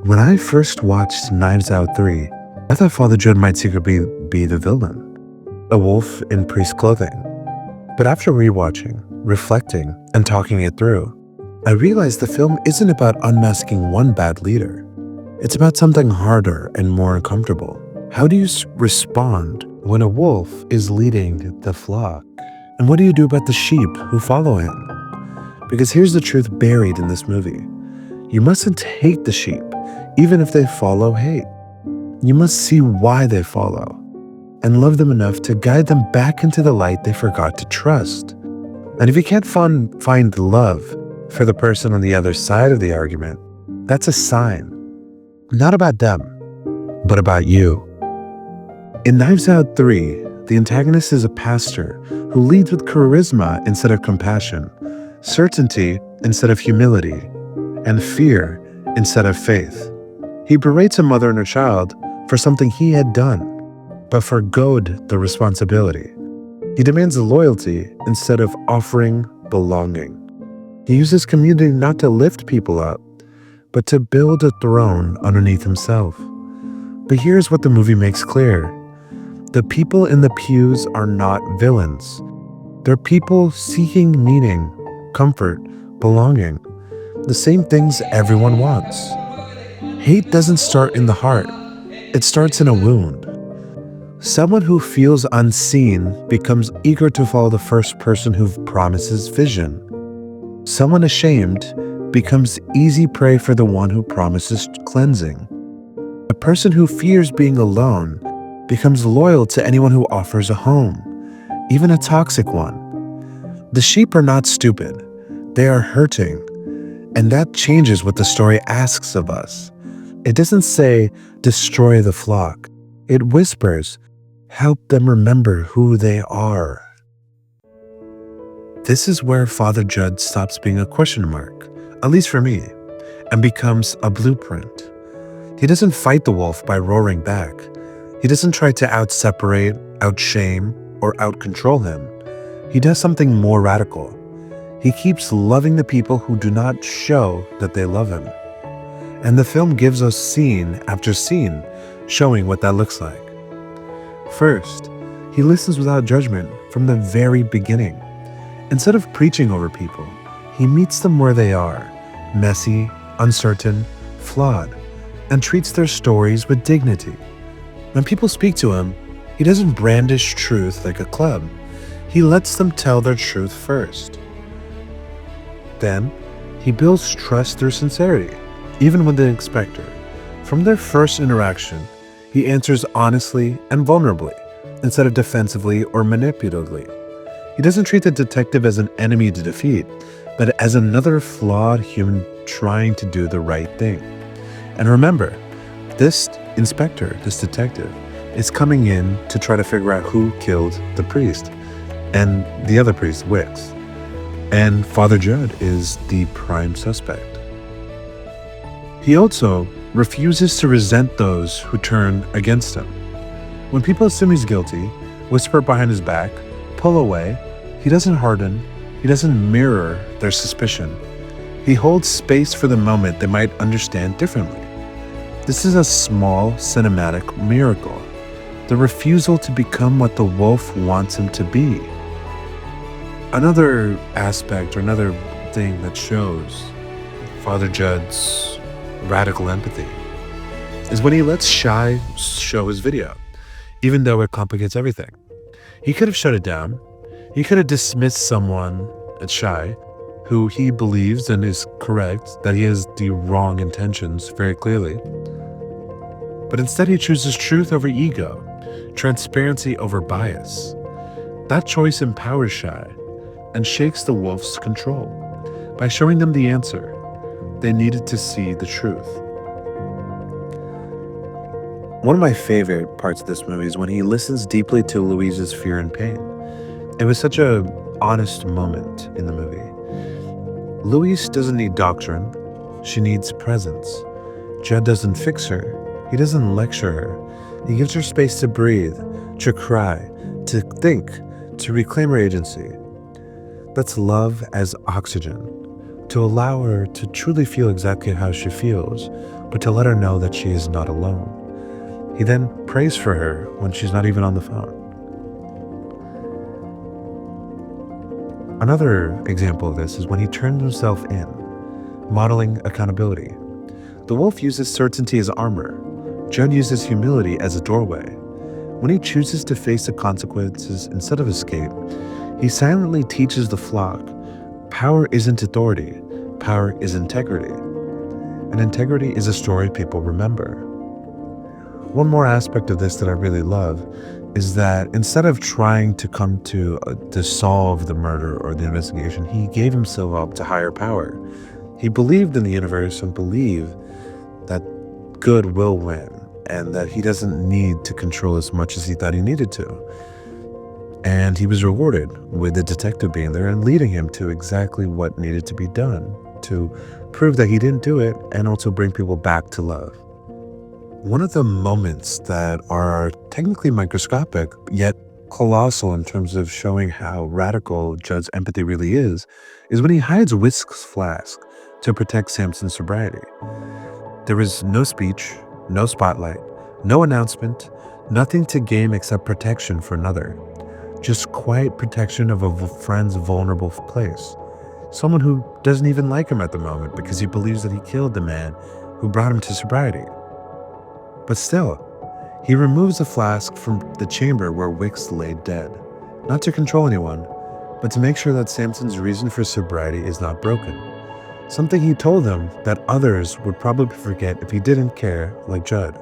When I first watched Knives Out 3, I thought Father Judd might secretly be the villain, a wolf in priest clothing. But after rewatching, reflecting, and talking it through, I realized the film isn't about unmasking one bad leader. It's about something harder and more uncomfortable. How do you respond when a wolf is leading the flock? And what do you do about the sheep who follow him? Because here's the truth buried in this movie. You mustn't hate the sheep, even if they follow hate. You must see why they follow and love them enough to guide them back into the light they forgot to trust. And if you can't find love for the person on the other side of the argument, that's a sign, not about them, but about you. In Knives Out 3, the antagonist is a pastor who leads with charisma instead of compassion, certainty instead of humility, and fear instead of faith. He berates a mother and her child for something he had done, but forgoed the responsibility. He demands loyalty instead of offering belonging. He uses community not to lift people up, but to build a throne underneath himself. But here's what the movie makes clear. The people in the pews are not villains. They're people seeking meaning, comfort, belonging, the same things everyone wants. Hate doesn't start in the heart. It starts in a wound. Someone who feels unseen becomes eager to follow the first person who promises vision. Someone ashamed becomes easy prey for the one who promises cleansing. A person who fears being alone becomes loyal to anyone who offers a home, even a toxic one. The sheep are not stupid. They are hurting. And that changes what the story asks of us. It doesn't say, destroy the flock. It whispers, help them remember who they are. This is where Father Judd stops being a question mark, at least for me, and becomes a blueprint. He doesn't fight the wolf by roaring back. He doesn't try to out-separate, out-shame, or out-control him. He does something more radical. He keeps loving the people who do not show that they love him. And the film gives us scene after scene showing what that looks like. First, he listens without judgment from the very beginning. Instead of preaching over people, he meets them where they are, messy, uncertain, flawed, and treats their stories with dignity. When people speak to him, he doesn't brandish truth like a club. He lets them tell their truth first. Then, he builds trust through sincerity, even with the inspector. From their first interaction, he answers honestly and vulnerably, instead of defensively or manipulatively. He doesn't treat the detective as an enemy to defeat, but as another flawed human trying to do the right thing. And remember, this inspector, this detective, is coming in to try to figure out who killed the priest and the other priest, Wicks. And Father Judd is the prime suspect. He also refuses to resent those who turn against him. When people assume he's guilty, whisper behind his back, pull away, he doesn't harden, he doesn't mirror their suspicion. He holds space for the moment they might understand differently. This is a small cinematic miracle, the refusal to become what the wolf wants him to be. Another aspect or another thing that shows Father Judd's radical empathy is when he lets Shai show his video, even though it complicates everything. He could have shut it down. He could have dismissed someone at Shai who he believes and is correct that he has the wrong intentions very clearly. But instead he chooses truth over ego, transparency over bias. That choice empowers Shai and shakes the wolf's control by showing them the answer. They needed to see the truth. One of my favorite parts of this movie is when he listens deeply to Louise's fear and pain. It was such an honest moment in the movie. Louise doesn't need doctrine, she needs presence. Judd doesn't fix her, he doesn't lecture her. He gives her space to breathe, to cry, to think, to reclaim her agency. That's love as oxygen. to allow her to truly feel exactly how she feels, but to let her know that she is not alone. He then prays for her when she's not even on the phone. Another example of this is when he turns himself in, modeling accountability. The wolf uses certainty as armor. Judd uses humility as a doorway. When he chooses to face the consequences instead of escape, he silently teaches the flock, power isn't authority, power is integrity. And integrity is a story people remember. One more aspect of this that I really love is that instead of trying to come to solve the murder or the investigation, he gave himself up to higher power. He believed in the universe and believed that good will win and that he doesn't need to control as much as he thought he needed to. And he was rewarded with the detective being there and leading him to exactly what needed to be done to prove that he didn't do it and also bring people back to love. One of the moments that are technically microscopic, yet colossal in terms of showing how radical Judd's empathy really is when he hides Whisk's flask to protect Samson's sobriety. There is no speech, no spotlight, no announcement, nothing to gain except protection for another. Just quiet protection of a friend's vulnerable place. Someone who doesn't even like him at the moment because he believes that he killed the man who brought him to sobriety. But still, he removes the flask from the chamber where Wicks lay dead, not to control anyone, but to make sure that Samson's reason for sobriety is not broken. Something he told them that others would probably forget if he didn't care like Judd.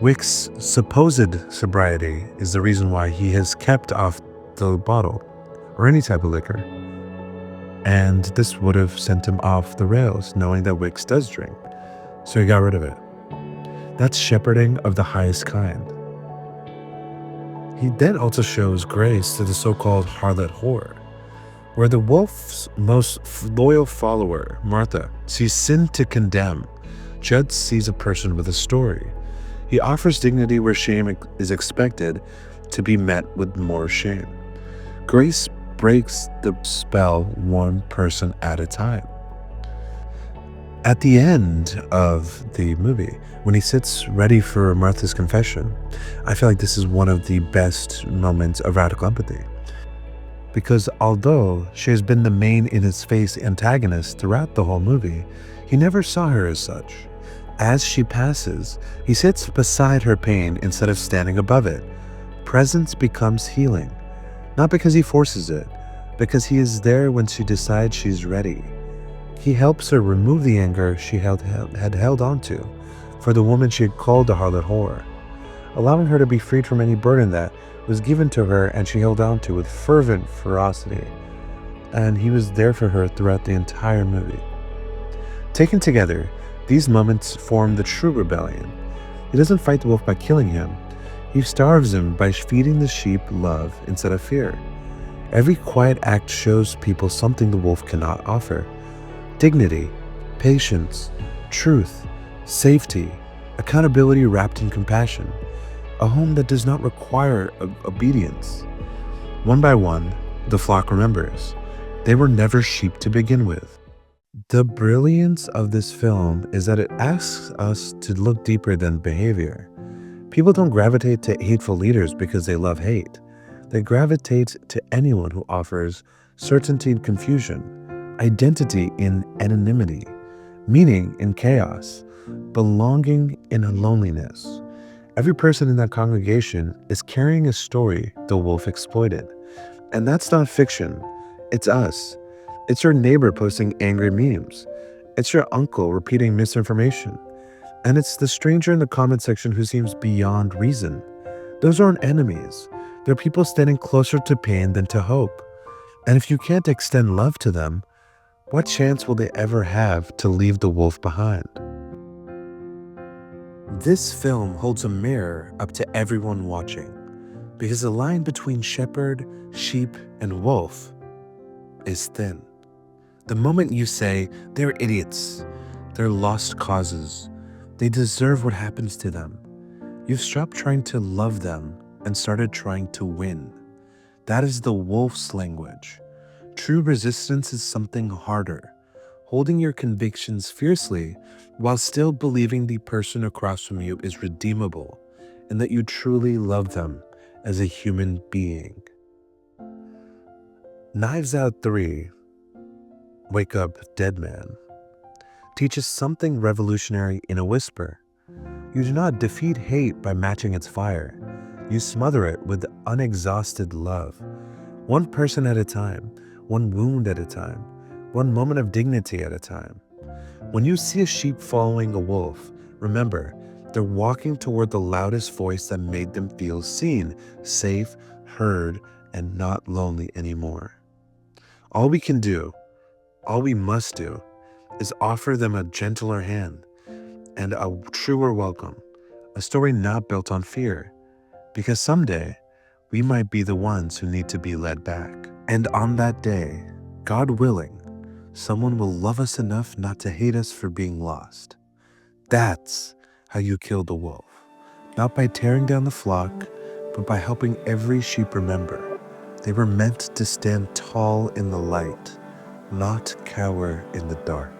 Wicks' supposed sobriety is the reason why he has kept off the bottle or any type of liquor. And this would have sent him off the rails, knowing that Wicks does drink. So he got rid of it. That's shepherding of the highest kind. He then also shows grace to the so-called harlot whore, where the wolf's most loyal follower, Martha, sees sin to condemn. Judd sees a person with a story. He offers dignity where shame is expected to be met with more shame. Grace breaks the spell one person at a time. At the end of the movie, when he sits ready for Martha's confession, I feel like this is one of the best moments of radical empathy. Because although she has been the main in his face antagonist throughout the whole movie, he never saw her as such. As she passes, he sits beside her pain instead of standing above it. Presence becomes healing, not because he forces it, because he is there when she decides she's ready. He helps her remove the anger she had held onto for the woman she had called the harlot whore, allowing her to be freed from any burden that was given to her and she held on to with fervent ferocity. And he was there for her throughout the entire movie. Taken together, these moments form the true rebellion. He doesn't fight the wolf by killing him. He starves him by feeding the sheep love instead of fear. Every quiet act shows people something the wolf cannot offer. Dignity, patience, truth, safety, accountability wrapped in compassion. A home that does not require obedience. One by one, the flock remembers. They were never sheep to begin with. The brilliance of this film is that it asks us to look deeper than behavior. People don't gravitate to hateful leaders because they love hate. They gravitate to anyone who offers certainty in confusion, identity in anonymity, meaning in chaos, belonging in loneliness. Every person in that congregation is carrying a story the wolf exploited. And that's not fiction. It's us. It's your neighbor posting angry memes. It's your uncle repeating misinformation. And it's the stranger in the comment section who seems beyond reason. Those aren't enemies. They're people standing closer to pain than to hope. And if you can't extend love to them, what chance will they ever have to leave the wolf behind? This film holds a mirror up to everyone watching, because the line between shepherd, sheep, and wolf is thin. The moment you say, they're idiots, they're lost causes, they deserve what happens to them, you've stopped trying to love them and started trying to win. That is the wolf's language. True resistance is something harder, holding your convictions fiercely while still believing the person across from you is redeemable and that you truly love them as a human being. Knives Out 3, Wake Up Dead Man, teaches something revolutionary in a whisper. You do not defeat hate by matching its fire. You smother it with unexhausted love, one person at a time, one wound at a time, one moment of dignity at a time. When you see a sheep following a wolf, remember, they're walking toward the loudest voice that made them feel seen, safe, heard, and not lonely anymore. All we can do, all we must do, is offer them a gentler hand and a truer welcome, a story not built on fear, because someday we might be the ones who need to be led back. And on that day, God willing, someone will love us enough not to hate us for being lost. That's how you kill the wolf, not by tearing down the flock, but by helping every sheep remember they were meant to stand tall in the light, not cower in the dark.